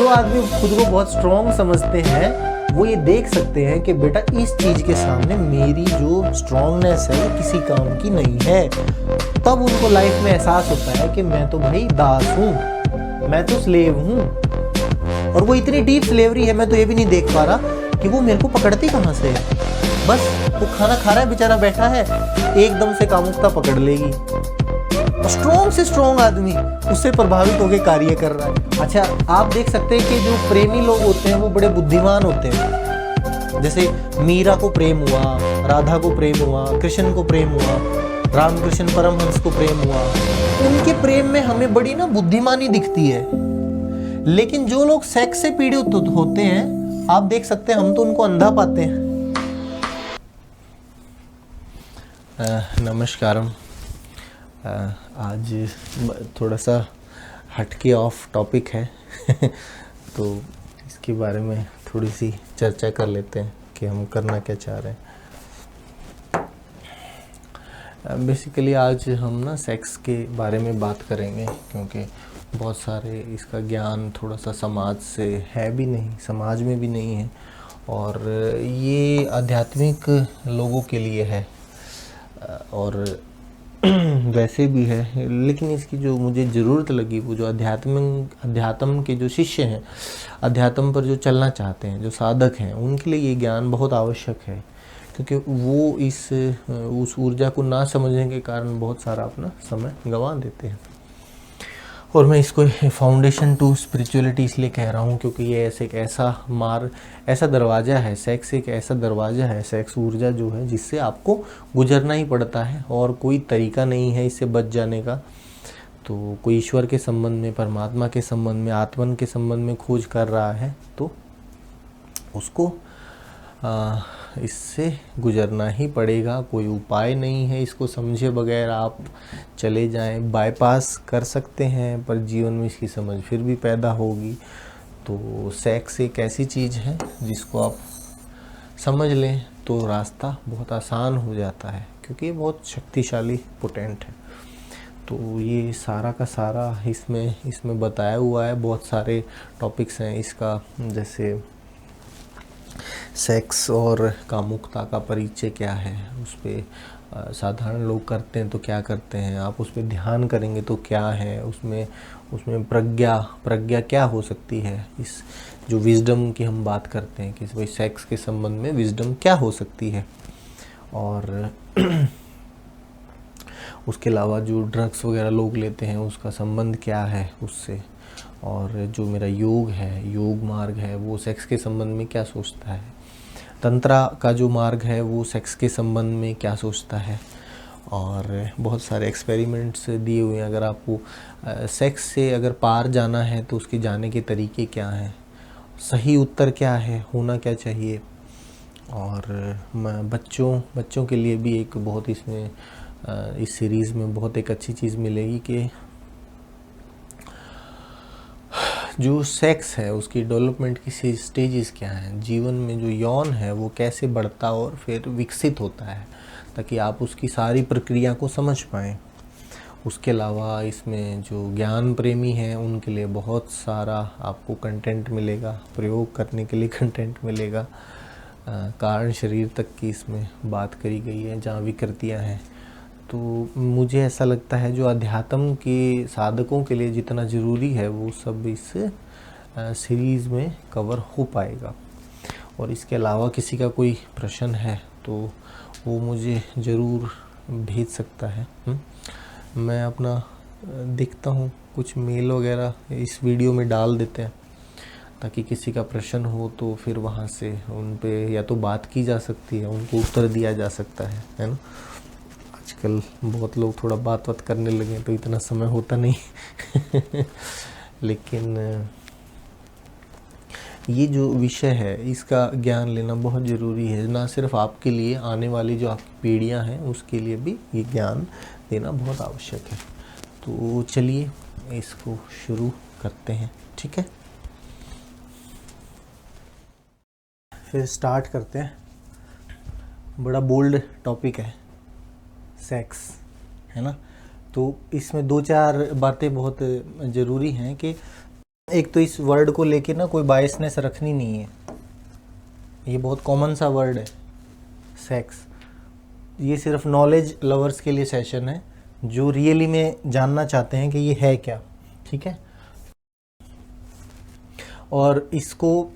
जो आदमी खुद को बहुत स्ट्रॉन्ग समझते हैं वो ये देख सकते हैं कि बेटा इस चीज़ के सामने मेरी जो स्ट्रॉन्गनेस है वो किसी काम की नहीं है। तब उनको लाइफ में एहसास होता है कि मैं तो भाई दास हूँ, मैं तो स्लेव हूँ। और वो इतनी डीप स्लेवरी है, मैं तो ये भी नहीं देख पा रहा कि वो मेरे को पकड़ती कहाँ से है। बस वो खाना खा रहा है, बेचारा बैठा है, एकदम से कामुकता पकड़ लेगी। स्ट्रॉन्ग से स्ट्रॉन्ग आदमी उससे प्रभावित होकर कार्य कर रहा है। अच्छा, आप देख सकते हैं कि जो प्रेमी लोग होते हैं वो बड़े बुद्धिमान होते हैं। जैसे मीरा को प्रेम हुआ, राधा को प्रेम हुआ, कृष्ण को प्रेम हुआ, रामकृष्ण परमहंस को प्रेम हुआ। उनके प्रेम में हमें बड़ी ना बुद्धिमानी दिखती है। लेकिन जो लोग सेक्स से पीड़ित होते हैं, आप देख सकते हैं हम तो उनको अंधा पाते हैं। नमस्कारम। आज थोड़ा सा हटके ऑफ टॉपिक है तो इसके बारे में थोड़ी सी चर्चा कर लेते हैं कि हम करना क्या चाह रहे हैं। बेसिकली आज हम ना सेक्स के बारे में बात करेंगे, क्योंकि बहुत सारे इसका ज्ञान थोड़ा सा समाज से है भी नहीं, समाज में भी नहीं है, और ये आध्यात्मिक लोगों के लिए है और वैसे भी है। लेकिन इसकी जो मुझे ज़रूरत लगी वो जो अध्यात्म के जो शिष्य हैं, अध्यात्म पर जो चलना चाहते हैं, जो साधक हैं, उनके लिए ये ज्ञान बहुत आवश्यक है। क्योंकि वो उस ऊर्जा को ना समझने के कारण बहुत सारा अपना समय गंवा देते हैं। और मैं इसको फाउंडेशन टू स्पिरिचुअलिटी इसलिए कह रहा हूँ क्योंकि ये ऐसा दरवाज़ा है, सेक्स एक ऐसा दरवाज़ा है, सेक्स ऊर्जा जो है जिससे आपको गुजरना ही पड़ता है और कोई तरीका नहीं है इससे बच जाने का। तो कोई ईश्वर के संबंध में, परमात्मा के संबंध में, आत्मन के संबंध में खोज कर रहा है तो उसको इससे गुजरना ही पड़ेगा। कोई उपाय नहीं है, इसको समझे बगैर आप चले जाएं। बाईपास कर सकते हैं पर जीवन में इसकी समझ फिर भी पैदा होगी। तो सेक्स एक ऐसी चीज़ है जिसको आप समझ लें तो रास्ता बहुत आसान हो जाता है, क्योंकि ये बहुत शक्तिशाली पोटेंट है। तो ये सारा का सारा इसमें बताया हुआ है। बहुत सारे टॉपिक्स हैं इसका, जैसे सेक्स और कामुकता का परिचय क्या है, उस पर साधारण लोग करते हैं तो क्या करते हैं, आप उस पर ध्यान करेंगे तो क्या है, उसमें प्रज्ञा क्या हो सकती है। इस जो विजडम की हम बात करते हैं कि भाई सेक्स के संबंध में विजडम क्या हो सकती है। और उसके अलावा जो ड्रग्स वगैरह लोग लेते हैं उसका संबंध क्या है उससे, और जो मेरा योग मार्ग है वो सेक्स के संबंध में क्या सोचता है, तंत्रा का जो मार्ग है वो सेक्स के संबंध में क्या सोचता है। और बहुत सारे एक्सपेरिमेंट्स दिए हुए हैं। अगर आपको सेक्स से अगर पार जाना है तो उसके जाने के तरीके क्या हैं, सही उत्तर क्या है, होना क्या चाहिए। और बच्चों के लिए भी एक बहुत इसमें इस सीरीज़ में बहुत एक अच्छी चीज़ मिलेगी कि जो सेक्स है उसकी डेवलपमेंट की स्टेजेस क्या हैं, जीवन में जो यौन है वो कैसे बढ़ता और फिर विकसित होता है, ताकि आप उसकी सारी प्रक्रिया को समझ पाएँ। उसके अलावा इसमें जो ज्ञान प्रेमी हैं उनके लिए बहुत सारा आपको कंटेंट मिलेगा, प्रयोग करने के लिए कंटेंट मिलेगा। कारण शरीर तक की इसमें बात करी गई है, जहाँ विकृतियाँ हैं। तो मुझे ऐसा लगता है जो अध्यात्म के साधकों के लिए जितना ज़रूरी है वो सब इस सीरीज़ में कवर हो पाएगा। और इसके अलावा किसी का कोई प्रश्न है तो वो मुझे ज़रूर भेज सकता है। मैं अपना देखता हूँ, कुछ मेल वगैरह इस वीडियो में डाल देते हैं ताकि किसी का प्रश्न हो तो फिर वहाँ से उन पे या तो बात की जा सकती है, उनको उत्तर दिया जा सकता है ना। आजकल बहुत लोग थोड़ा बात करने लगे तो इतना समय होता नहीं लेकिन ये जो विषय है इसका ज्ञान लेना बहुत ज़रूरी है, ना सिर्फ आपके लिए, आने वाली जो आपकी पीढ़ियां हैं उसके लिए भी ये ज्ञान देना बहुत आवश्यक है। तो चलिए इसको शुरू करते हैं, ठीक है। फिर स्टार्ट करते हैं। बड़ा बोल्ड टॉपिक है सेक्स, है ना। तो इसमें दो चार बातें बहुत ज़रूरी हैं कि एक तो इस वर्ड को लेके ना कोई बायसनेस रखनी नहीं है, ये बहुत कॉमन सा वर्ड है सेक्स। ये सिर्फ नॉलेज लवर्स के लिए सेशन है जो रियली में जानना चाहते हैं कि ये है क्या, ठीक है। और इसको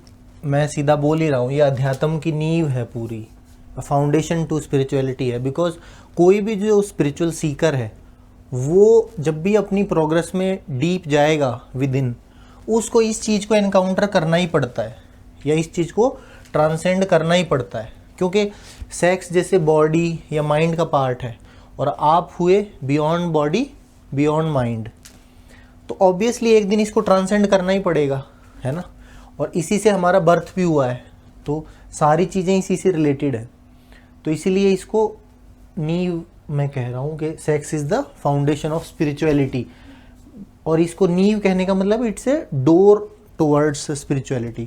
मैं सीधा बोल ही रहा हूँ, ये अध्यात्म की नींव है पूरी, फाउंडेशन टू स्पिरिचुअलिटी है। बिकॉज कोई भी जो स्पिरिचुअल सीकर है वो जब भी अपनी प्रोग्रेस में डीप जाएगा विद इन, उसको इस चीज़ को एनकाउंटर करना ही पड़ता है या इस चीज़ को ट्रांसेंड करना ही पड़ता है, क्योंकि सेक्स जैसे बॉडी या माइंड का पार्ट है और आप हुए बियॉन्ड बॉडी बियॉन्ड माइंड, तो ऑब्वियसली एक दिन इसको ट्रांसेंड करना ही पड़ेगा, है ना। और इसी से हमारा बर्थ भी हुआ है, तो सारी चीज़ें इसी से रिलेटेड है। तो इसीलिए इसको नींव मैं कह रहा हूँ कि sex is the foundation of spirituality. और इसको नींव कहने का मतलब it's a door towards spirituality,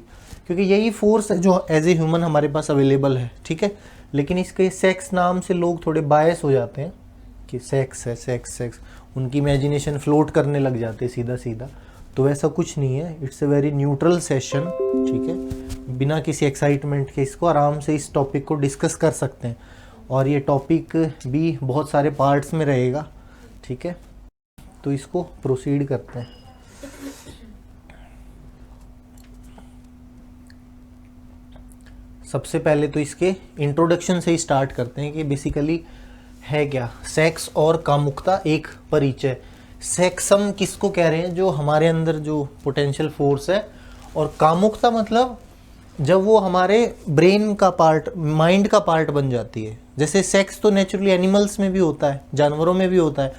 क्योंकि यही फोर्स है जो एज ए ह्यूमन हमारे पास अवेलेबल है, ठीक है। लेकिन इसके सेक्स नाम से लोग थोड़े बायस हो जाते हैं कि सेक्स है, सेक्स सेक्स, उनकी इमेजिनेशन फ्लोट करने लग जाते हैं सीधा सीधा। तो ऐसा कुछ नहीं है, it's a very neutral session, ठीक है। बिना किसी एक्साइटमेंट के इसको आराम से इस टॉपिक को डिस्कस कर सकते हैं। और ये टॉपिक भी बहुत सारे पार्ट्स में रहेगा, ठीक है। तो इसको प्रोसीड करते हैं। सबसे पहले तो इसके इंट्रोडक्शन से ही स्टार्ट करते हैं कि बेसिकली है क्या सेक्स और कामुकता। एक परिचय, सेक्सम किसको कह रहे हैं, जो हमारे अंदर जो पोटेंशियल फोर्स है, और कामुकता मतलब जब वो हमारे ब्रेन का पार्ट, माइंड का पार्ट बन जाती है। जैसे सेक्स तो नेचुरली एनिमल्स में भी होता है, जानवरों में भी होता है,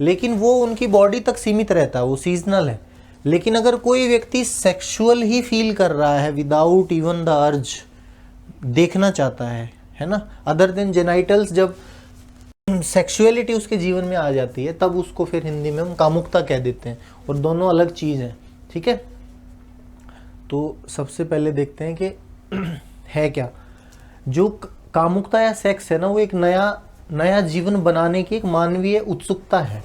लेकिन वो उनकी बॉडी तक सीमित रहता है, वो सीजनल है। लेकिन अगर कोई व्यक्ति सेक्सुअल ही फील कर रहा है विदाउट इवन द अर्ज, देखना चाहता है ना, अदर देन जेनाइटल्स, जब सेक्सुअलिटी उसके जीवन में आ जाती है तब उसको फिर हिंदी में हम कामुकता कह देते हैं, और दोनों अलग चीज़ हैं, ठीक है। तो सबसे पहले देखते हैं कि है क्या। जो कामुकता या सेक्स है ना, वो एक नया जीवन बनाने की एक मानवीय उत्सुकता है।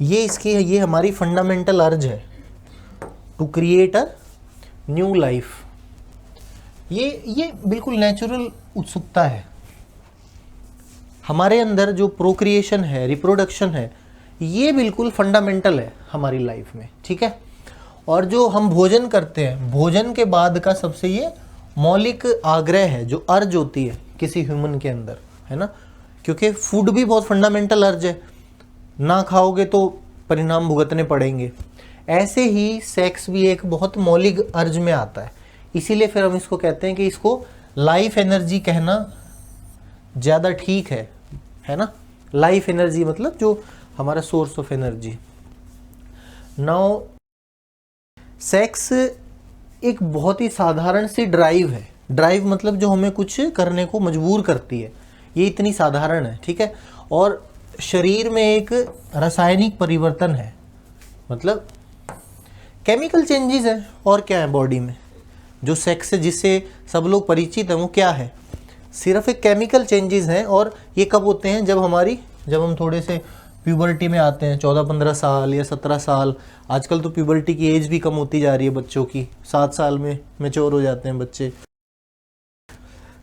ये हमारी फंडामेंटल अर्ज है to create a new life. ये बिल्कुल नेचुरल उत्सुकता है हमारे अंदर। जो प्रोक्रिएशन है, रिप्रोडक्शन है, ये बिल्कुल फंडामेंटल है हमारी लाइफ में, ठीक है। और जो हम भोजन करते हैं, भोजन के बाद का सबसे ये मौलिक आग्रह है, जो अर्ज होती है किसी ह्यूमन के अंदर, है ना। क्योंकि फूड भी बहुत फंडामेंटल अर्ज है, ना खाओगे तो परिणाम भुगतने पड़ेंगे। ऐसे ही सेक्स भी एक बहुत मौलिक अर्ज में आता है। इसीलिए फिर हम इसको कहते हैं कि इसको लाइफ एनर्जी कहना ज़्यादा ठीक है ना। लाइफ एनर्जी मतलब जो हमारा source of energy. Now sex एक बहुत ही साधारण सी ड्राइव है। ड्राइव मतलब जो हमें कुछ करने को मजबूर करती है, ये इतनी साधारण है, ठीक है। और शरीर में एक रासायनिक परिवर्तन है, मतलब केमिकल चेंजेस है। और क्या है बॉडी में जो सेक्स से जिससे सब लोग परिचित हैं, वो क्या है, सिर्फ एक केमिकल चेंजेस हैं। और ये कब होते हैं, जब हम थोड़े से प्यूबर्टी में आते हैं, 14-15 साल या 17 साल। आजकल तो प्यूबर्टी की एज भी कम होती जा रही है बच्चों की, 7 साल में मैच्योर हो जाते हैं बच्चे,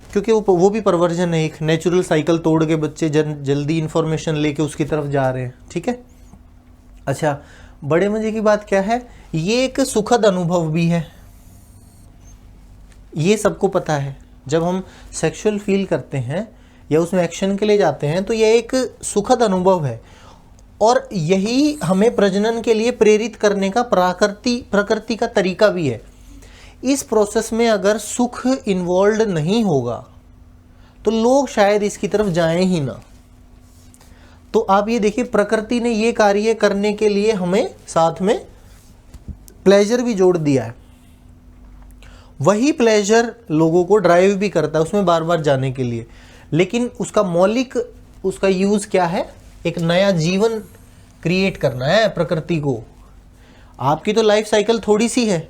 क्योंकि वो भी परवर्जन है, एक नेचुरल साइकिल तोड़ के बच्चे जल्दी इन्फॉर्मेशन लेके उसकी तरफ जा रहे हैं, ठीक है। अच्छा, बड़े मजे की बात क्या है, ये एक सुखद अनुभव भी है, ये सबको पता है। जब हम सेक्सुअल फील करते हैं या उसमें एक्शन के लिए जाते हैं तो यह एक सुखद अनुभव है, और यही हमें प्रजनन के लिए प्रेरित करने का प्रकृति का तरीका भी है। इस प्रोसेस में अगर सुख इन्वॉल्व नहीं होगा तो लोग शायद इसकी तरफ जाएं ही ना। तो आप ये देखिए, प्रकृति ने ये कार्य करने के लिए हमें साथ में प्लेजर भी जोड़ दिया है। वही प्लेजर लोगों को ड्राइव भी करता है उसमें बार बार जाने के लिए, लेकिन उसका यूज़ क्या है, एक नया जीवन क्रिएट करना है प्रकृति को। आपकी तो लाइफ साइकिल थोड़ी सी है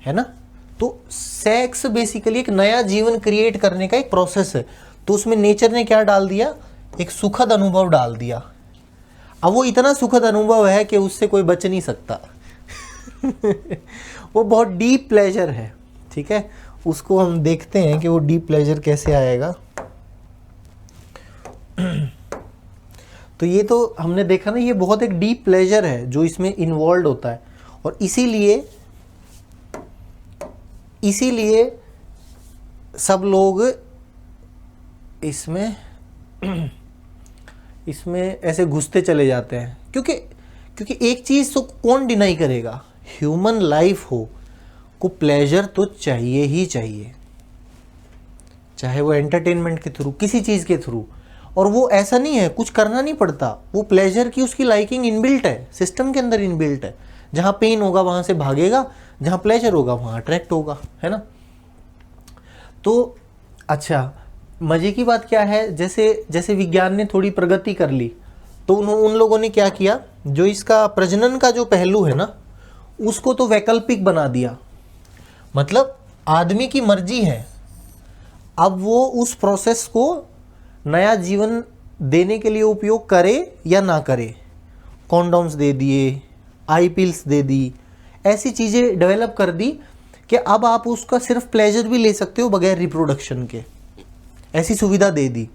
ना। तो सेक्स बेसिकली एक नया जीवन क्रिएट करने का एक प्रोसेस है। तो उसमें नेचर ने क्या डाल दिया, एक सुखद अनुभव डाल दिया। अब वो इतना सुखद अनुभव है कि उससे कोई बच नहीं सकता, वो बहुत डीप प्लेजर है, ठीक है। उसको हम देखते हैं कि वो डीप प्लेजर कैसे आएगा। तो ये तो हमने देखा ना, ये बहुत एक डीप प्लेजर है जो इसमें इन्वॉल्व होता है, और इसीलिए सब लोग इसमें ऐसे घुसते चले जाते हैं, क्योंकि एक चीज़ तो कौन डिनाई करेगा, ह्यूमन लाइफ को प्लेजर तो चाहिए ही चाहिए, चाहे वो एंटरटेनमेंट के थ्रू, किसी चीज़ के थ्रू। और वो ऐसा नहीं है, कुछ करना नहीं पड़ता, वो प्लेजर की उसकी लाइकिंग इनबिल्ट है, सिस्टम के अंदर इनबिल्ट है। जहाँ पेन होगा वहाँ से भागेगा, जहाँ प्लेजर होगा वहाँ अट्रैक्ट होगा, है ना। तो अच्छा, मज़े की बात क्या है, जैसे विज्ञान ने थोड़ी प्रगति कर ली, तो उन लोगों ने क्या किया, जो इसका प्रजनन का जो पहलू है ना, उसको तो वैकल्पिक बना दिया। मतलब आदमी की मर्जी है, अब वो उस प्रोसेस को नया जीवन देने के लिए उपयोग करे या ना करे। कॉन्डोम्स दे दिए, आई पिल्स दे दी, ऐसी चीज़ें डेवलप कर दी कि अब आप उसका सिर्फ प्लेजर भी ले सकते हो बगैर रिप्रोडक्शन के, ऐसी सुविधा दे दी।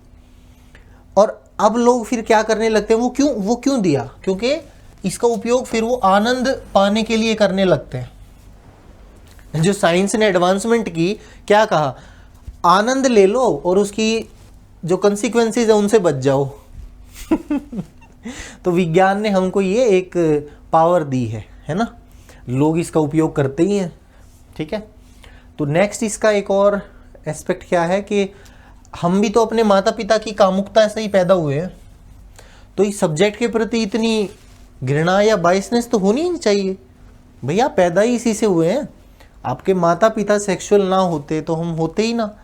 और अब लोग फिर क्या करने लगते हैं, वो क्यों दिया, क्योंकि इसका उपयोग फिर वो आनंद पाने के लिए करने लगते हैं। जो साइंस ने एडवांसमेंट की, क्या कहा, आनंद ले लो और उसकी जो कंसिक्वेंसेज है उनसे बच जाओ। तो विज्ञान ने हमको ये एक पावर दी है ना, लोग इसका उपयोग करते ही हैं, ठीक है। तो नेक्स्ट इसका एक और एस्पेक्ट क्या है कि हम भी तो अपने माता पिता की कामुकता से ही पैदा हुए हैं, तो इस सब्जेक्ट के प्रति इतनी घृणा या बायसनेस तो होनी ही चाहिए। भैया पैदा ही इसी से हुए हैं, आपके माता पिता सेक्सुअल ना होते तो हम होते ही ना।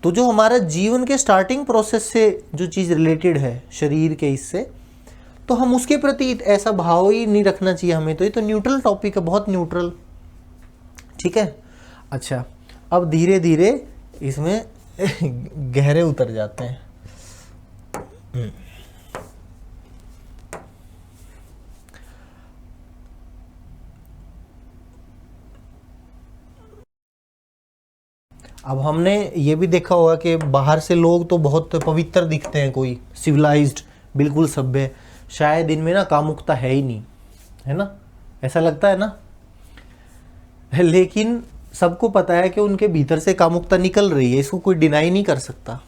तो जो हमारा जीवन के स्टार्टिंग प्रोसेस से जो चीज़ रिलेटेड है शरीर के, इससे तो हम उसके प्रति ऐसा भाव ही नहीं रखना चाहिए हमें। तो ये तो न्यूट्रल टॉपिक है, बहुत न्यूट्रल, ठीक है। अच्छा, अब धीरे धीरे इसमें गहरे उतर जाते हैं। अब हमने ये भी देखा होगा कि बाहर से लोग तो बहुत पवित्र दिखते हैं, कोई सिविलाइज्ड, बिल्कुल सभ्य, शायद इनमें ना कामुकता है ही नहीं, है ना, ऐसा लगता है ना। लेकिन सबको पता है कि उनके भीतर से कामुकता निकल रही है, इसको कोई डिनाई नहीं कर सकता।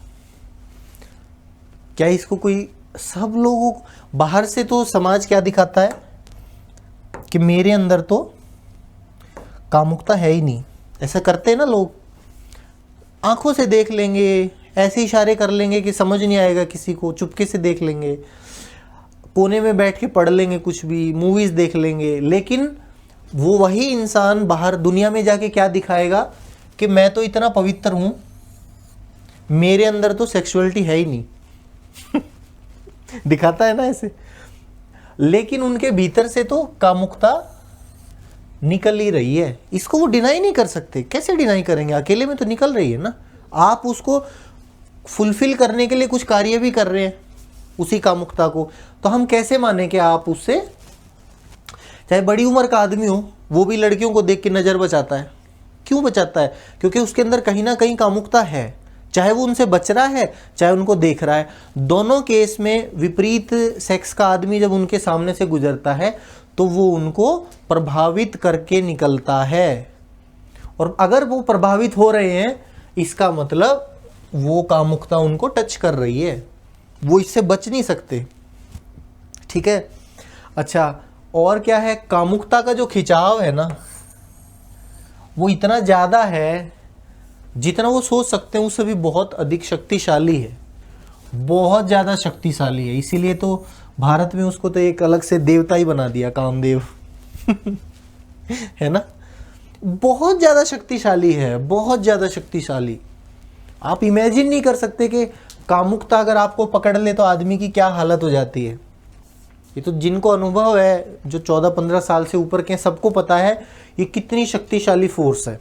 क्या इसको कोई, सब लोगों बाहर से तो समाज क्या दिखाता है कि मेरे अंदर तो कामुकता है ही नहीं, ऐसा करते हैं ना लोग, आंखों से देख लेंगे, ऐसे इशारे कर लेंगे कि समझ नहीं आएगा किसी को, चुपके से देख लेंगे, कोने में बैठ के पढ़ लेंगे, कुछ भी मूवीज़ देख लेंगे। लेकिन वो वही इंसान बाहर दुनिया में जाके क्या दिखाएगा कि मैं तो इतना पवित्र हूं, मेरे अंदर तो सेक्सुअलिटी है ही नहीं। दिखाता है ना ऐसे, लेकिन उनके भीतर से तो कामुकता निकल ही रही है। इसको वो डिनाई नहीं कर सकते। कैसे डिनाई करेंगे, अकेले में तो निकल रही है ना। आप उसको फुलफिल करने के लिए कुछ कार्य भी कर रहे हैं उसी कामुकता को, तो हम कैसे माने कि आप उससे, चाहे बड़ी उम्र का आदमी हो, वो भी लड़कियों को देख के नज़र बचाता है। क्यों बचाता है? क्योंकि उसके अंदर कहीं ना कहीं कामुकता है, चाहे वो उनसे बच रहा है चाहे उनको देख रहा है। दोनों केस में विपरीत सेक्स का आदमी जब उनके सामने से गुजरता है तो वो उनको प्रभावित करके निकलता है। और अगर वो प्रभावित हो रहे हैं, इसका मतलब वो कामुकता उनको टच कर रही है, वो इससे बच नहीं सकते, ठीक है। अच्छा, और क्या है, कामुकता का जो खिंचाव है ना, वो इतना ज़्यादा है, जितना वो सोच सकते हैं उससे भी बहुत अधिक शक्तिशाली है, बहुत ज़्यादा शक्तिशाली है। इसीलिए तो भारत में उसको तो एक अलग से देवता ही बना दिया, कामदेव। है ना, बहुत ज़्यादा शक्तिशाली है, बहुत ज़्यादा शक्तिशाली। आप इमेजिन नहीं कर सकते कि कामुकता अगर आपको पकड़ ले तो आदमी की क्या हालत हो जाती है। ये तो जिनको अनुभव है, जो 14-15 साल से ऊपर के, सबको पता है ये कितनी शक्तिशाली फोर्स है,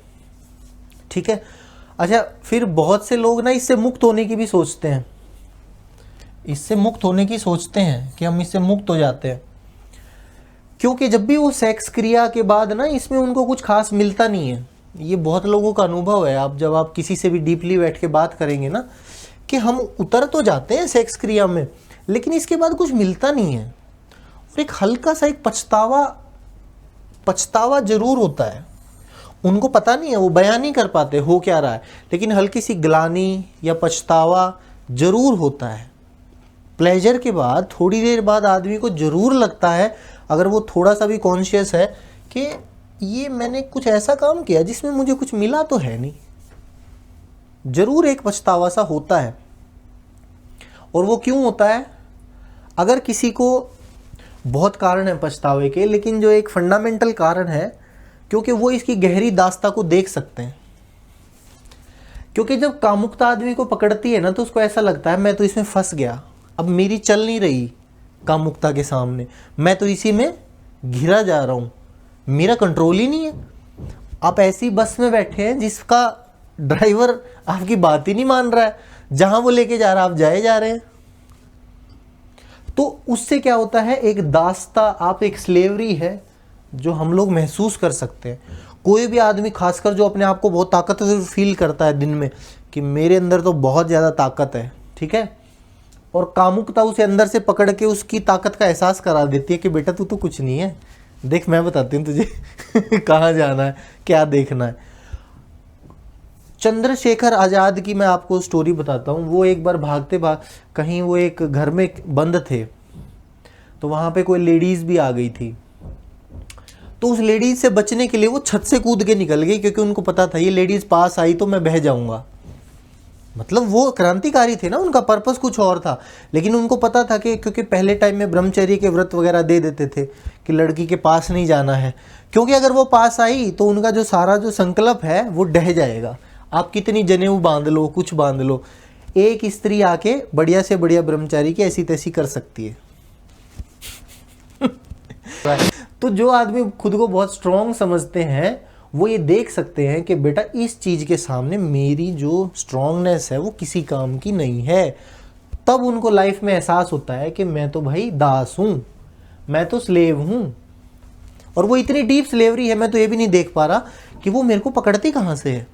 ठीक है। अच्छा, फिर बहुत से लोग ना इससे मुक्त होने की भी सोचते हैं, इससे मुक्त होने की सोचते हैं कि हम इससे मुक्त हो जाते हैं। क्योंकि जब भी वो सेक्स क्रिया के बाद ना इसमें उनको कुछ खास मिलता नहीं है। ये बहुत लोगों का अनुभव है। आप जब आप किसी से भी डीपली बैठ के बात करेंगे ना, कि हम उतर तो जाते हैं सेक्स क्रिया में, लेकिन इसके बाद कुछ मिलता नहीं है। और एक हल्का सा एक पछतावा जरूर होता है। उनको पता नहीं है, वो बयान नहीं कर पाते हो क्या रहा है, लेकिन हल्की सी ग्लानि या पछतावा जरूर होता है। प्लेजर के बाद थोड़ी देर बाद आदमी को जरूर लगता है, अगर वो थोड़ा सा भी कॉन्शियस है, कि ये मैंने कुछ ऐसा काम किया जिसमें मुझे कुछ मिला तो है नहीं। जरूर एक पछतावा सा होता है। और वो क्यों होता है? अगर किसी को बहुत कारण है पछतावे के, लेकिन जो एक फंडामेंटल कारण है, क्योंकि वो इसकी गहरी दास्ता को देख सकते हैं। क्योंकि जब कामुकता आदमी को पकड़ती है ना, तो उसको ऐसा लगता है मैं तो इसमें फंस गया, अब मेरी चल नहीं रही कामुकता के सामने, मैं तो इसी में घिरा जा रहा हूँ, मेरा कंट्रोल ही नहीं है। आप ऐसी बस में बैठे हैं जिसका ड्राइवर आपकी बात ही नहीं मान रहा है, जहां वो लेके जा रहा है आप जाए जा रहे हैं। तो उससे क्या होता है, एक दास्ता, आप एक स्लेवरी है जो हम लोग महसूस कर सकते हैं। कोई भी आदमी, खासकर जो अपने आप को बहुत ताकतवर फील करता है दिन में, कि मेरे अंदर तो बहुत ज़्यादा ताकत है, ठीक है, और कामुकता उसे अंदर से पकड़ के उसकी ताकत का एहसास करा देती है कि बेटा तू तो कुछ नहीं है, देख मैं बताती हूँ तुझे कहाँ जाना है, क्या देखना है। चंद्रशेखर आज़ाद की मैं आपको स्टोरी बताता हूँ। वो एक बार भागते कहीं वो एक घर में बंद थे, तो वहाँ पे कोई लेडीज़ भी आ गई थी। तो उस लेडीज़ से बचने के लिए वो छत से कूद के निकल गई, क्योंकि उनको पता था ये लेडीज़ पास आई तो मैं बह जाऊँगा। मतलब वो क्रांतिकारी थे ना, उनका पर्पस कुछ और था, लेकिन उनको पता था कि क्योंकि पहले टाइम में ब्रह्मचर्य के व्रत वगैरह दे देते थे कि लड़की के पास नहीं जाना है, क्योंकि अगर वो पास आई तो उनका जो सारा जो संकल्प है वो डह जाएगा। आप कितनी जनेऊ बांध लो, कुछ बांध लो, एक स्त्री आके बढ़िया से बढ़िया ब्रह्मचारी की ऐसी तैसी कर सकती है। तो जो आदमी खुद को बहुत स्ट्रांग समझते हैं, वो ये देख सकते हैं कि बेटा इस चीज़ के सामने मेरी जो स्ट्रांगनेस है वो किसी काम की नहीं है। तब उनको लाइफ में एहसास होता है कि मैं तो भाई दास हूँ, मैं तो स्लेव हूँ। और वो इतनी डीप स्लेवरी है, मैं तो ये भी नहीं देख पा रहा कि वो मेरे को पकड़ती कहाँ से है।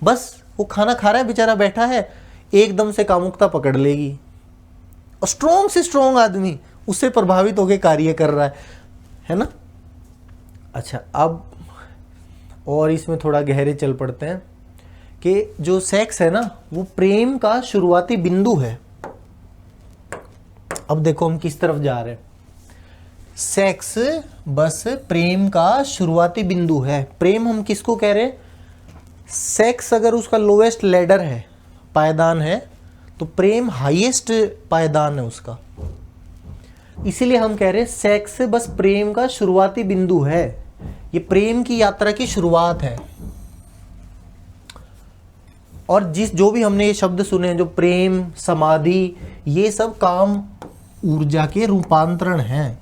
बस वो खाना खा रहा है, बेचारा बैठा है, एकदम से कामुकता पकड़ लेगी। और स्ट्रॉन्ग से स्ट्रॉन्ग आदमी उससे प्रभावित होकर कार्य कर रहा है ना। अच्छा, अब और इसमें थोड़ा गहरे चल पड़ते हैं कि जो सेक्स है ना, वो प्रेम का शुरुआती बिंदु है। अब देखो हम किस तरफ जा रहे हैं। सेक्स बस प्रेम का शुरुआती बिंदु है। प्रेम हम किसको कह रहे हैं? सेक्स अगर उसका लोएस्ट लेडर है, पायदान है, तो प्रेम हाईएस्ट पायदान है उसका। इसीलिए हम कह रहे हैं सेक्स बस प्रेम का शुरुआती बिंदु है, ये प्रेम की यात्रा की शुरुआत है। और जो भी हमने ये शब्द सुने, जो प्रेम, समाधि, ये सब काम ऊर्जा के रूपांतरण हैं।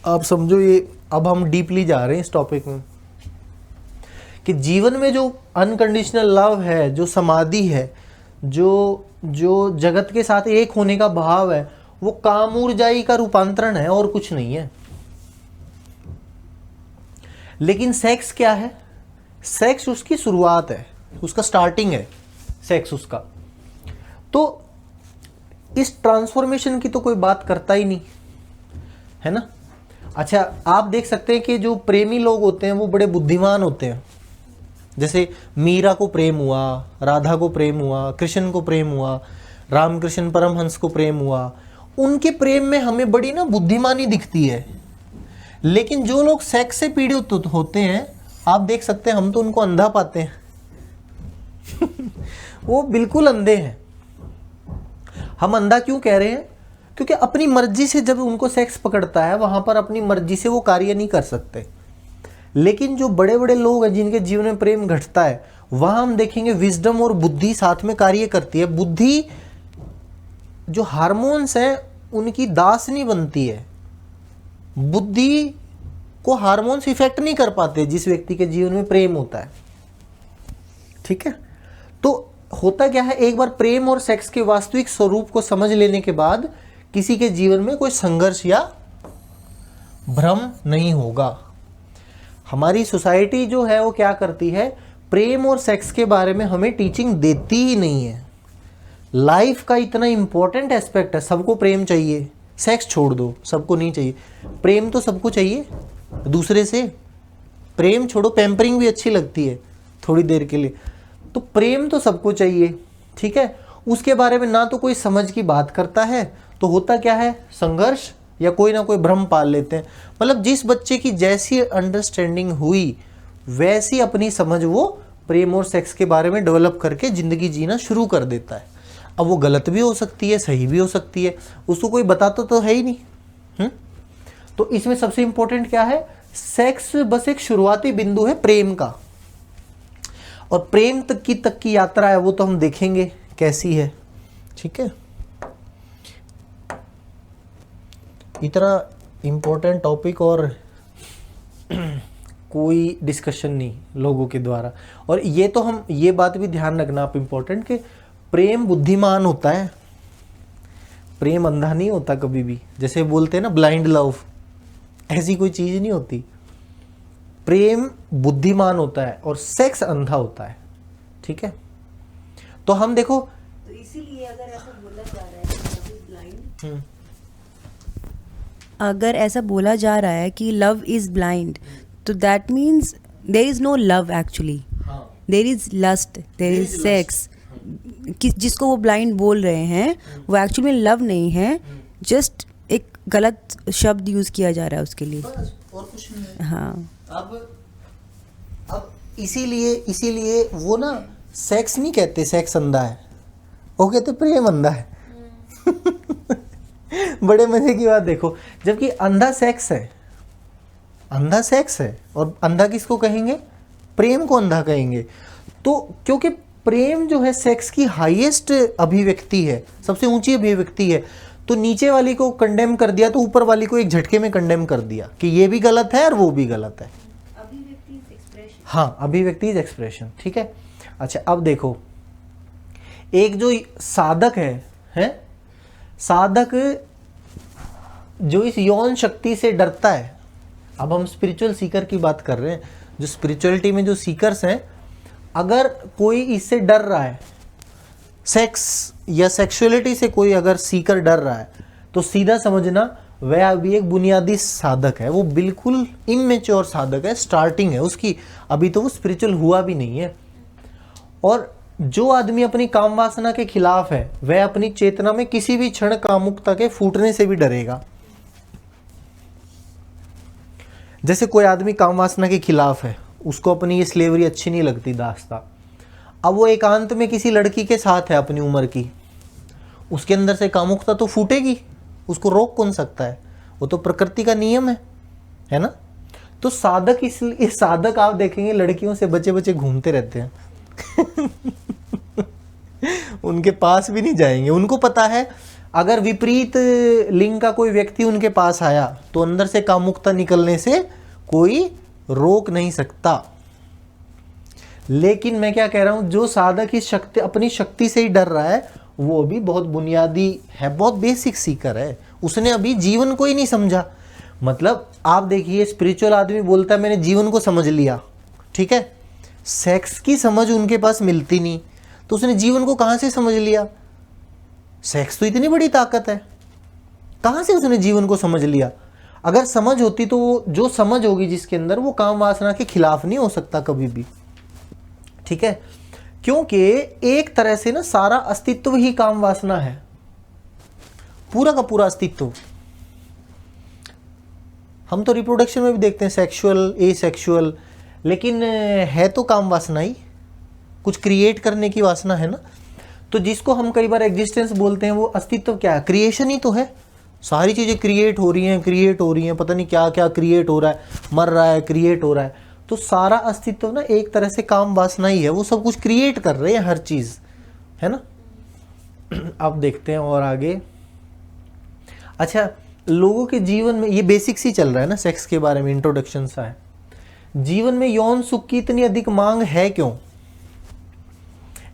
आप समझो ये, अब हम डीपली जा रहे हैं इस टॉपिक में कि जीवन में जो अनकंडीशनल लव है, जो समाधि है, जो जगत के साथ एक होने का भाव है, वो काम ऊर्जाई का रूपांतरण है और कुछ नहीं है। लेकिन सेक्स क्या है? सेक्स उसकी शुरुआत है, उसका स्टार्टिंग है सेक्स उसका। तो इस ट्रांसफॉर्मेशन की तो कोई बात करता ही नहीं है ना। अच्छा, आप देख सकते हैं कि जो प्रेमी लोग होते हैं वो बड़े बुद्धिमान होते हैं। जैसे मीरा को प्रेम हुआ, राधा को प्रेम हुआ, कृष्ण को प्रेम हुआ, रामकृष्ण परमहंस को प्रेम हुआ, उनके प्रेम में हमें बड़ी ना बुद्धिमानी दिखती है। लेकिन जो लोग सेक्स से पीड़ित होते हैं, आप देख सकते हैं, हम तो उनको अंधा पाते हैं वो बिल्कुल अंधे हैं। हम अंधा क्यों कह रहे हैं? क्योंकि अपनी मर्जी से जब उनको सेक्स पकड़ता है, वहां पर अपनी मर्जी से वो कार्य नहीं कर सकते। लेकिन जो बड़े बड़े लोग हैं जिनके जीवन में प्रेम घटता है, वहां हम देखेंगे विजडम और बुद्धि साथ में कार्य करती है। बुद्धि, जो हार्मोन्स हैं, उनकी दास नहीं बनती है। बुद्धि को हार्मोन्स इफेक्ट नहीं कर पाते जिस व्यक्ति के जीवन में प्रेम होता है। ठीक है, तो होता क्या है, एक बार प्रेम और सेक्स के वास्तविक स्वरूप को समझ लेने के बाद किसी के जीवन में कोई संघर्ष या भ्रम नहीं होगा। हमारी सोसाइटी जो है वो क्या करती है, प्रेम और सेक्स के बारे में हमें टीचिंग देती ही नहीं है। लाइफ का इतना इंपॉर्टेंट एस्पेक्ट है, सबको प्रेम चाहिए, सेक्स छोड़ दो, सबको नहीं चाहिए, प्रेम तो सबको चाहिए दूसरे से। प्रेम छोड़ो, पैम्परिंग भी अच्छी लगती है थोड़ी देर के लिए, तो प्रेम तो सबको चाहिए, ठीक है। उसके बारे में ना तो कोई समझ की बात करता है, तो होता क्या है, संघर्ष या कोई ना कोई भ्रम पाल लेते हैं। मतलब जिस बच्चे की जैसी अंडरस्टैंडिंग हुई वैसी अपनी समझ वो प्रेम और सेक्स के बारे में डेवलप करके ज़िंदगी जीना शुरू कर देता है। अब वो गलत भी हो सकती है, सही भी हो सकती है, उसको कोई बताता तो है ही नहीं। तो इसमें सबसे इंपॉर्टेंट क्या है, सेक्स बस एक शुरुआती बिंदु है प्रेम का, और प्रेम तक की यात्रा है वो तो हम देखेंगे कैसी है, ठीक है। इतना इम्पोर्टेंट टॉपिक और कोई डिस्कशन नहीं लोगों के द्वारा। और ये तो हम ये बात भी ध्यान रखना आप इम्पोर्टेंट कि प्रेम बुद्धिमान होता है, प्रेम अंधा नहीं होता कभी भी। जैसे बोलते हैं ना ब्लाइंड लव, ऐसी कोई चीज़ नहीं होती। प्रेम बुद्धिमान होता है और सेक्स अंधा होता है, ठीक है। तो हम देखो, तो इसीलिए अगर ऐसा बोला जा रहा है कि लव इज ब्लाइंड, अगर ऐसा बोला जा रहा है कि लव इज ब्लाइंड, तो that means there is no love actually, there is lust, there is sex. जिसको वो ब्लाइंड बोल रहे हैं वो एक्चुअली में लव नहीं है, जस्ट एक गलत शब्द यूज किया जा रहा है उसके लिए, बस और कुछ नहीं है। हाँ। अब इसीलिए वो ना सेक्स नहीं कहते सेक्स अंधा है, वो कहते प्रेम अंधा है। बड़े मजे की बात देखो, जबकि अंधा सेक्स है, अंधा सेक्स है, और अंधा किसको कहेंगे, प्रेम को अंधा कहेंगे। तो क्योंकि प्रेम जो है सेक्स की हाईएस्ट अभिव्यक्ति है, सबसे ऊंची अभिव्यक्ति है, तो नीचे वाली को कंडेम कर दिया तो ऊपर वाली को एक झटके में कंडेम कर दिया कि ये भी गलत है और वो भी गलत है। अभिव्यक्ति इज एक्सप्रेशन। हाँ, अभिव्यक्ति इज एक्सप्रेशन, ठीक है। अच्छा, अब देखो, एक जो साधक है साधक जो इस यौन शक्ति से डरता है। अब हम स्पिरिचुअल सीकर की बात कर रहे हैं, जो स्पिरिचुअलिटी में जो सीकर्स हैं, अगर कोई इससे डर रहा है, सेक्स या सेक्सुअलिटी से कोई अगर सीकर डर रहा है, तो सीधा समझना वह अभी एक बुनियादी साधक है, वो बिल्कुल इमेच्योर साधक है, स्टार्टिंग है उसकी, अभी तो वो स्पिरिचुअल हुआ भी नहीं है। और जो आदमी अपनी काम वासना के खिलाफ है, वह अपनी चेतना में किसी भी क्षण कामुकता के फूटने से भी डरेगा। जैसे कोई आदमी काम वासना के खिलाफ है, उसको अपनी ये स्लेवरी अच्छी नहीं लगती, दास्ता, अब वो एकांत में किसी लड़की के साथ है अपनी उम्र की, उसके अंदर से कामुकता तो फूटेगी, उसको रोक कौन सकता है, वो तो प्रकृति का नियम है ना। तो साधक, इसलिए साधक आप देखेंगे लड़कियों से बचे बचे घूमते रहते हैं। उनके पास भी नहीं जाएंगे, उनको पता है अगर विपरीत लिंग का कोई व्यक्ति उनके पास आया तो अंदर से कामुकता निकलने से कोई रोक नहीं सकता। लेकिन मैं क्या कह रहा हूं, जो साधक इस शक्ति, अपनी शक्ति से ही डर रहा है, वो भी बहुत बुनियादी है, बहुत बेसिक सीकर है, उसने अभी जीवन को ही नहीं समझा। मतलब आप देखिए, स्पिरिचुअल आदमी बोलता है मैंने जीवन को समझ लिया, ठीक है, सेक्स की समझ उनके पास मिलती नहीं, तो उसने जीवन को कहां से समझ लिया। सेक्स तो इतनी बड़ी ताकत है, कहां से उसने जीवन को समझ लिया। अगर समझ होती तो वो जो समझ होगी जिसके अंदर, वो काम वासना के खिलाफ नहीं हो सकता कभी भी, ठीक है। क्योंकि एक तरह से ना सारा अस्तित्व ही काम वासना है, पूरा का पूरा अस्तित्व। हम तो रिप्रोडक्शन में भी देखते हैं सेक्सुअल, एसेक्सुअल, लेकिन है तो काम वासना ही, कुछ क्रिएट करने की वासना है ना। तो जिसको हम कई बार एग्जिस्टेंस बोलते हैं, वो अस्तित्व क्या है, क्रिएशन ही तो है। सारी चीज़ें क्रिएट हो रही हैं, पता नहीं क्या क्या क्रिएट हो रहा है, मर रहा है, क्रिएट हो रहा है। तो सारा अस्तित्व ना एक तरह से काम वासना ही है, वो सब कुछ क्रिएट कर रहे हैं, हर चीज़ है ना। अब देखते हैं और आगे। अच्छा, लोगों के जीवन में ये बेसिक्स ही चल रहा है ना, सेक्स के बारे में इंट्रोडक्शन सा है। जीवन में यौन सुख की इतनी अधिक मांग है क्यों?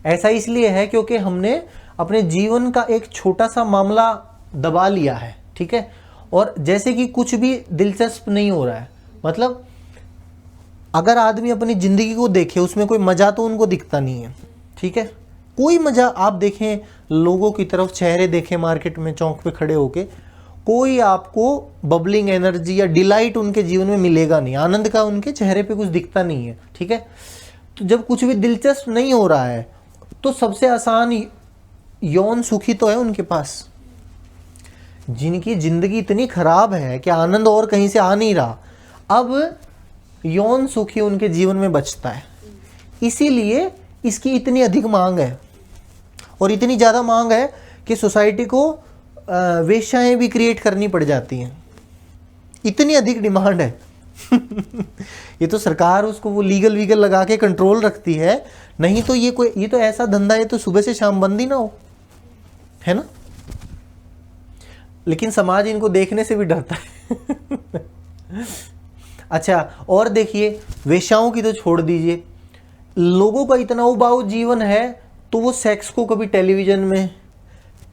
ऐसा इसलिए है क्योंकि हमने अपने जीवन का एक छोटा सा मामला दबा लिया है, ठीक है, और जैसे कि कुछ भी दिलचस्प नहीं हो रहा है, मतलब अगर आदमी अपनी ज़िंदगी को देखे उसमें कोई मज़ा तो उनको दिखता नहीं है, ठीक है, कोई मज़ा। आप देखें लोगों की तरफ, चेहरे देखें मार्केट में चौक पे खड़े होके, कोई आपको बबलिंग एनर्जी या डिलाइट उनके जीवन में मिलेगा नहीं, आनंद का उनके चेहरे पे कुछ दिखता नहीं है, ठीक है। तो जब कुछ भी दिलचस्प नहीं हो रहा है तो सबसे आसान यौन सुखी तो है उनके पास, जिनकी जिंदगी इतनी खराब है कि आनंद और कहीं से आ नहीं रहा, अब यौन सुखी उनके जीवन में बचता है। इसीलिए इसकी इतनी अधिक मांग है, और इतनी ज़्यादा मांग है कि सोसाइटी को वेश्याएं भी क्रिएट करनी पड़ जाती हैं, इतनी अधिक डिमांड है। ये तो सरकार उसको वो लीगल वीगल लगा के कंट्रोल रखती है, नहीं तो ये तो ऐसा धंधा है तो सुबह से शाम बंद ही ना हो, है ना। लेकिन समाज इनको देखने से भी डरता है। अच्छा, और देखिए वेश्याओं की तो छोड़ दीजिए, लोगों का इतना उबाऊ जीवन है तो वो सेक्स को कभी टेलीविजन में,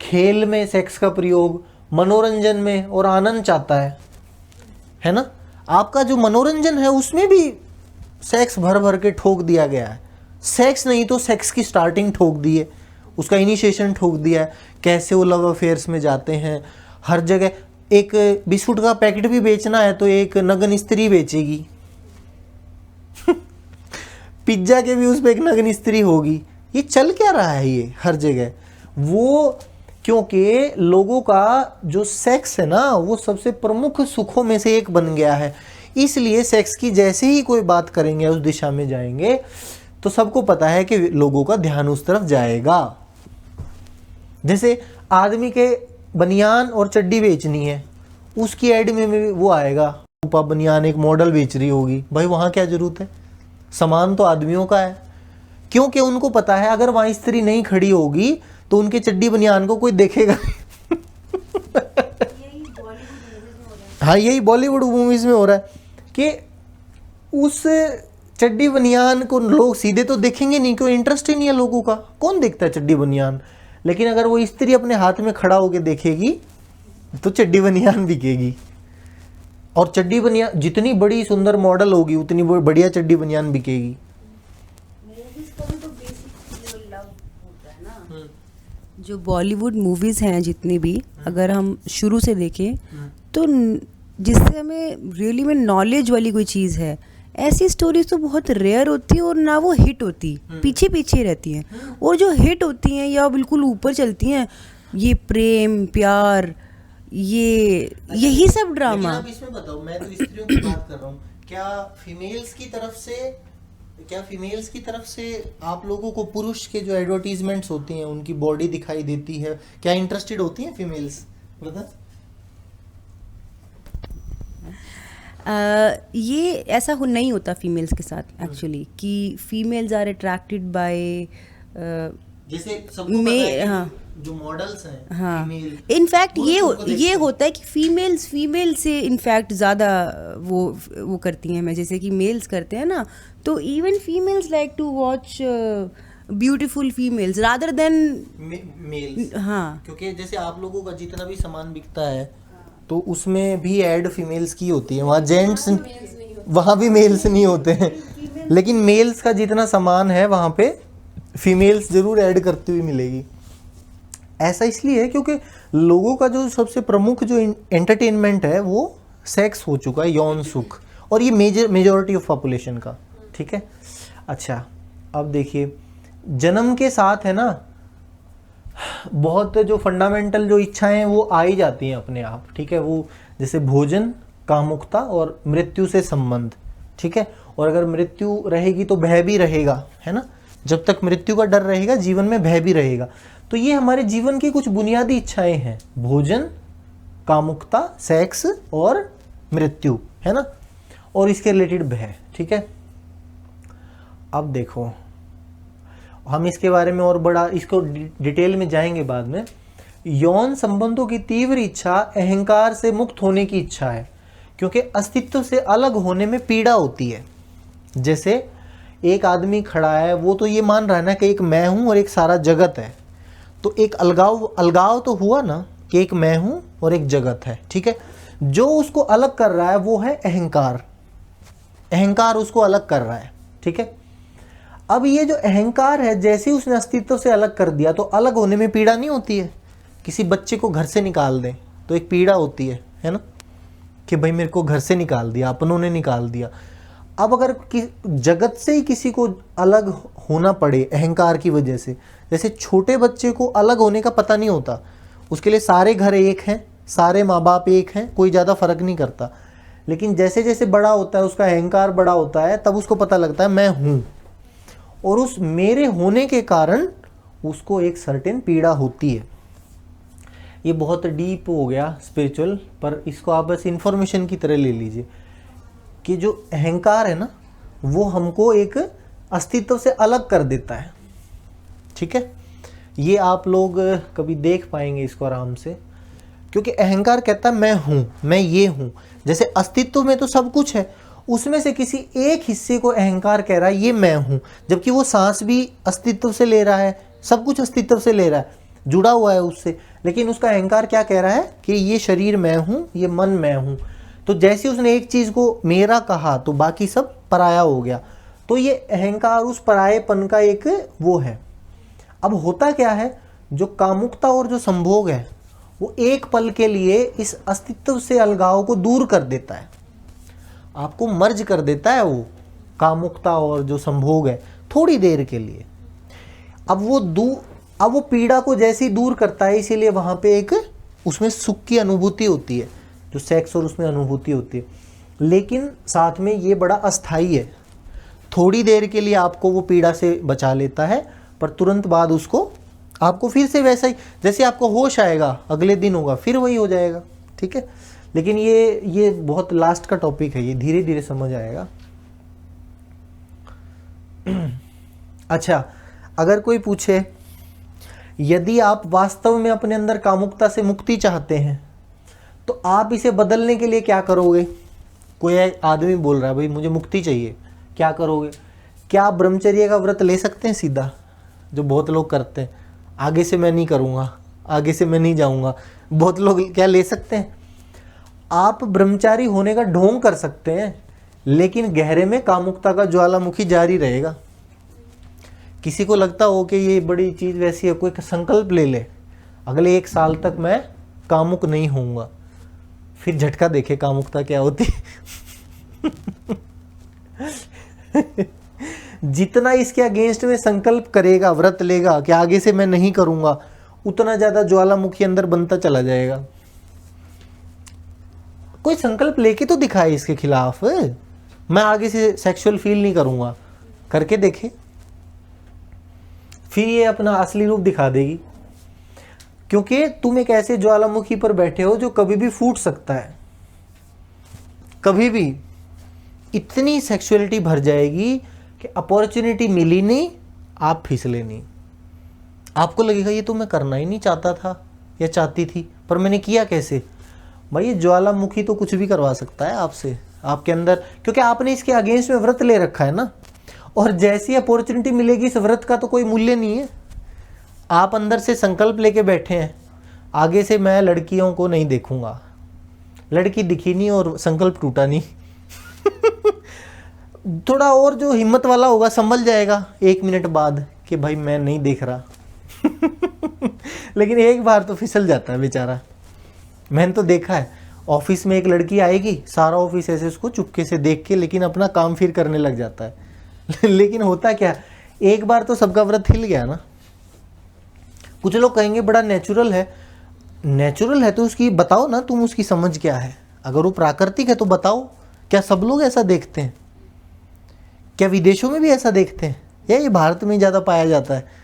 खेल में सेक्स का प्रयोग, मनोरंजन में और आनंद चाहता है ना। आपका जो मनोरंजन है उसमें भी सेक्स भर भर के ठोक दिया गया है। सेक्स नहीं तो सेक्स की स्टार्टिंग ठोक दी है, उसका इनिशिएशन ठोक दिया है, कैसे वो लव अफेयर्स में जाते हैं। हर जगह एक बिस्कुट का पैकेट भी बेचना है तो एक नग्न स्त्री बेचेगी। पिज्जा के भी उस पर एक नग्न स्त्री होगी। ये चल क्या रहा है ये हर जगह? वो क्योंकि लोगों का जो सेक्स है ना वो सबसे प्रमुख सुखों में से एक बन गया है, इसलिए सेक्स की जैसे ही कोई बात करेंगे, उस दिशा में जाएंगे, तो सबको पता है कि लोगों का ध्यान उस तरफ जाएगा। जैसे आदमी के बनियान और चड्डी बेचनी है, उसकी ऐड में भी वो आएगा, रूपा बनियान एक मॉडल बेच रही होगी, भाई वहाँ क्या जरूरत है, सामान तो आदमियों का है। क्योंकि उनको पता है अगर वहाँ स्त्री नहीं खड़ी होगी तो उनके चड्डी बनियान को कोई देखेगा। हाँ, यही बॉलीवुड मूवीज में हो रहा है कि उस चड्डी बनियान को लोग सीधे तो देखेंगे नहीं, क्यों, इंटरेस्ट ही नहीं है लोगों का, कौन देखता है चड्डी बनियान। लेकिन अगर वो स्त्री अपने हाथ में खड़ा होकर देखेगी तो चड्डी बनियान बिकेगी, और चड्डी बनियान जितनी बड़ी सुंदर मॉडल होगी उतनी बढ़िया चड्डी बनियान बिकेगी। जो बॉलीवुड मूवीज़ हैं जितनी भी, अगर हम शुरू से देखें तो जिससे हमें रियली में नॉलेज वाली कोई चीज़ है, ऐसी स्टोरीज तो बहुत रेयर होती है और ना वो हिट होती, पीछे पीछे रहती हैं। और जो हिट होती हैं या बिल्कुल ऊपर चलती हैं, ये प्रेम प्यार, यही सब ड्रामा। अब इसमें बताओ, मैं तो स्त्रियों की बात कर रहा हूँ, क्या फीमेल्स की तरफ से आप लोगों को पुरुष के जो एडवर्टीजमेंट्स होती हैं उनकी बॉडी दिखाई देती है, क्या इंटरेस्टेड होती हैं फीमेल्स? बता। ये ऐसा नहीं होता फीमेल्स के साथ एक्चुअली, कि फीमेल्स आर अट्रैक्टेड बाय, जैसे सबको पता है कि हाँ, जो मॉडल्स हैं, हाँ, फीमेल, इनफैक्ट ये होता है कि फीमेल से इनफैक्ट ज़्यादा वो करती हैं, मैं जैसे कि मेल्स करते हैं ना, तो even females like to watch beautiful females rather than males. हाँ, क्योंकि जैसे आप लोगों का जितना भी सामान बिकता है तो उसमें भी ऐड फीमेल्स की होती है, वहाँ जेंट्स, वहाँ भी मेल्स नहीं होते हैं, लेकिन मेल्स का जितना सामान है वहाँ पे फीमेल्स जरूर ऐड करती हुई मिलेगी। ऐसा इसलिए है क्योंकि लोगों का जो सबसे प्रमुख जो एंटरटेनमेंट है वो सेक्स हो चुका है, यौन सुख, और ये मेजॉरिटी ऑफ पॉपुलेशन का, ठीक है। अच्छा, अब देखिए जन्म के साथ है ना बहुत जो फंडामेंटल जो इच्छाएं हैं वो आ ही जाती हैं अपने आप, ठीक है। वो जैसे भोजन, कामुकता और मृत्यु से संबंध, ठीक है। और अगर मृत्यु रहेगी तो भय भी रहेगा, है ना, जब तक मृत्यु का डर रहेगा जीवन में भय भी रहेगा। तो ये हमारे जीवन की कुछ बुनियादी इच्छाएं हैं, भोजन, कामुकता, सेक्स और मृत्यु, है ना, और इसके रिलेटेड भय, ठीक है। अब देखो हम इसके बारे में और बड़ा इसको डिटेल में जाएंगे बाद में। यौन संबंधों की तीव्र इच्छा अहंकार से मुक्त होने की इच्छा है, क्योंकि अस्तित्व से अलग होने में पीड़ा होती है। जैसे एक आदमी खड़ा है, वो तो ये मान रहा है ना कि एक मैं हूं और एक सारा जगत है, तो एक अलगाव तो हुआ ना कि एक मैं हूं और एक जगत है, ठीक है। जो उसको अलग कर रहा है वो है अहंकार। अहंकार उसको अलग कर रहा है, ठीक है। अब ये जो अहंकार है, जैसे ही उसने अस्तित्व से अलग कर दिया, तो अलग होने में पीड़ा नहीं होती है? किसी बच्चे को घर से निकाल दें तो एक पीड़ा होती है ना, कि भाई मेरे को घर से निकाल दिया, अपनों ने निकाल दिया। अब अगर जगत से ही किसी को अलग होना पड़े अहंकार की वजह से, जैसे छोटे बच्चे को अलग होने का पता नहीं होता, उसके लिए सारे घर एक हैं, सारे माँ बाप एक हैं, कोई ज़्यादा फर्क नहीं करता। लेकिन जैसे जैसे बड़ा होता है, उसका अहंकार बड़ा होता है, तब उसको पता लगता है मैं हूँ, और उस मेरे होने के कारण उसको एक सर्टेन पीड़ा होती है। ये बहुत डीप हो गया स्पिरिचुअल, पर इसको आप बस इंफॉर्मेशन की तरह ले लीजिए कि जो अहंकार है ना, वो हमको एक अस्तित्व से अलग कर देता है, ठीक है। ये आप लोग कभी देख पाएंगे इसको आराम से, क्योंकि अहंकार कहता है मैं हूँ, मैं ये हूँ। जैसे अस्तित्व में तो सब कुछ है, उसमें से किसी एक हिस्से को अहंकार कह रहा है ये मैं हूँ, जबकि वो सांस भी अस्तित्व से ले रहा है, सब कुछ अस्तित्व से ले रहा है, जुड़ा हुआ है उससे। लेकिन उसका अहंकार क्या कह रहा है कि ये शरीर मैं हूँ, ये मन मैं हूँ। तो जैसे उसने एक चीज़ को मेरा कहा तो बाकी सब पराया हो गया। तो ये अहंकार उस परायेपन का एक वो है। अब होता क्या है, जो कामुकता और जो संभोग है वो एक पल के लिए इस अस्तित्व से अलगाव को दूर कर देता है, आपको मर्ज कर देता है। वो कामुकता और जो संभोग है थोड़ी देर के लिए, अब वो पीड़ा को जैसे ही दूर करता है, इसीलिए वहाँ पे एक उसमें सुख की अनुभूति होती है, जो सेक्स और उसमें अनुभूति होती है। लेकिन साथ में ये बड़ा अस्थाई है, थोड़ी देर के लिए आपको वो पीड़ा से बचा लेता है, पर तुरंत बाद उसको आपको फिर से वैसा ही, जैसे आपको होश आएगा अगले दिन होगा फिर वही हो जाएगा, ठीक है। लेकिन ये बहुत लास्ट का टॉपिक है, ये धीरे धीरे समझ आएगा। अच्छा, अगर कोई पूछे यदि आप वास्तव में अपने अंदर कामुकता से मुक्ति चाहते हैं तो आप इसे बदलने के लिए क्या करोगे? कोई आदमी बोल रहा है भाई मुझे मुक्ति चाहिए, क्या करोगे? क्या आप ब्रह्मचर्य का व्रत ले सकते हैं सीधा, जो बहुत लोग करते हैं, आगे से मैं नहीं करूँगा, आगे से मैं नहीं जाऊँगा, बहुत लोग क्या ले सकते हैं? आप ब्रह्मचारी होने का ढोंग कर सकते हैं, लेकिन गहरे में कामुकता का ज्वालामुखी जारी रहेगा। किसी को लगता हो कि ये बड़ी चीज़ वैसी है, कोई संकल्प ले ले अगले 1 साल तक मैं कामुक नहीं होऊंगा, फिर झटका देखे कामुकता क्या होती। जितना इसके अगेंस्ट में संकल्प करेगा, व्रत लेगा कि आगे से मैं नहीं करूंगा, उतना ज़्यादा ज्वालामुखी अंदर बनता चला जाएगा। कोई संकल्प लेके तो दिखाए इसके खिलाफ, मैं आगे से सेक्सुअल फील नहीं करूंगा, करके देखे, फिर ये अपना असली रूप दिखा देगी। क्योंकि तुम एक ऐसे ज्वालामुखी पर बैठे हो जो कभी भी फूट सकता है, कभी भी इतनी सेक्सुअलिटी भर जाएगी कि अपॉर्चुनिटी मिली नहीं, आप फिसले नहीं, आपको लगेगा ये तो मैं करना ही नहीं चाहता था या चाहती थी, पर मैंने किया कैसे? भाई ये ज्वालामुखी तो कुछ भी करवा सकता है आपसे, आपके अंदर, क्योंकि आपने इसके अगेंस्ट में व्रत ले रखा है ना। और जैसी अपॉर्चुनिटी मिलेगी, इस व्रत का तो कोई मूल्य नहीं है। आप अंदर से संकल्प लेके बैठे हैं, आगे से मैं लड़कियों को नहीं देखूंगा, लड़की दिखी नहीं और संकल्प टूटा नहीं। थोड़ा और जो हिम्मत वाला होगा संभल जाएगा 1 मिनट बाद कि भाई मैं नहीं देख रहा। लेकिन एक बार तो फिसल जाता है बेचारा। मैंने तो देखा है, ऑफिस में एक लड़की आएगी, सारा ऑफिस ऐसे उसको चुपके से देख के, लेकिन अपना काम फिर करने लग जाता है। लेकिन होता क्या, एक बार तो सबका व्रत हिल गया ना। कुछ लोग कहेंगे बड़ा नेचुरल है, नेचुरल है तो उसकी बताओ ना, तुम उसकी समझ क्या है? अगर वो प्राकृतिक है तो बताओ, क्या सब लोग ऐसा देखते हैं? क्या विदेशों में भी ऐसा देखते हैं, या ये भारत में ज़्यादा पाया जाता है?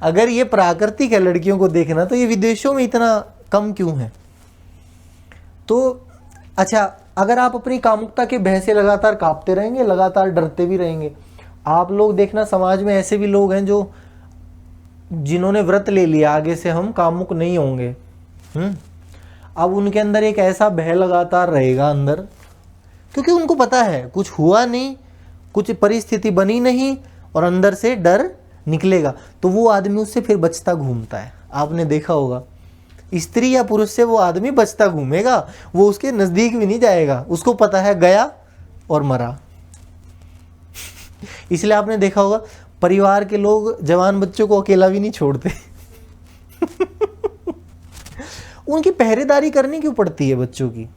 अगर ये प्राकृतिक है लड़कियों को देखना, तो ये विदेशों में इतना कम क्यों है? तो अच्छा, अगर आप अपनी कामुकता के भय से लगातार कांपते रहेंगे, लगातार डरते भी रहेंगे, आप लोग देखना समाज में ऐसे भी लोग हैं जो जिन्होंने व्रत ले लिया आगे से हम कामुक नहीं होंगे। अब उनके अंदर एक ऐसा भय लगातार रहेगा अंदर, क्योंकि उनको पता है कुछ हुआ नहीं, कुछ परिस्थिति बनी नहीं, और अंदर से डर निकलेगा, तो वो आदमी उससे फिर बचता घूमता है। आपने देखा होगा स्त्री या पुरुष से वो आदमी बचता घूमेगा, वो उसके नजदीक भी नहीं जाएगा, उसको पता है गया और मरा। इसलिए आपने देखा होगा परिवार के लोग जवान बच्चों को अकेला भी नहीं छोड़ते। उनकी पहरेदारी करनी क्यों पड़ती है बच्चों की?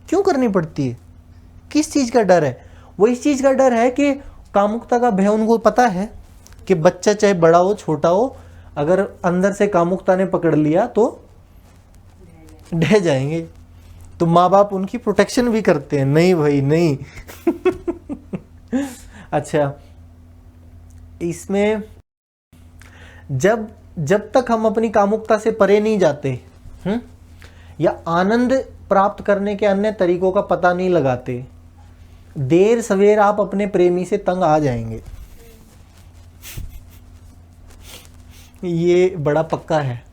क्यों करनी पड़ती है? किस चीज का डर है? वो इस चीज का डर है कि कामुकता का भय उनको पता है कि बच्चा चाहे बड़ा हो छोटा हो, अगर अंदर से कामुकता ने पकड़ लिया तो ढह जाएंगे। तो माँ बाप उनकी प्रोटेक्शन भी करते हैं, नहीं भाई नहीं। अच्छा, इसमें जब तक हम अपनी कामुकता से परे नहीं जाते, या आनंद प्राप्त करने के अन्य तरीकों का पता नहीं लगाते, देर सवेर आप अपने प्रेमी से तंग आ जाएंगे। ये बड़ा पक्का है।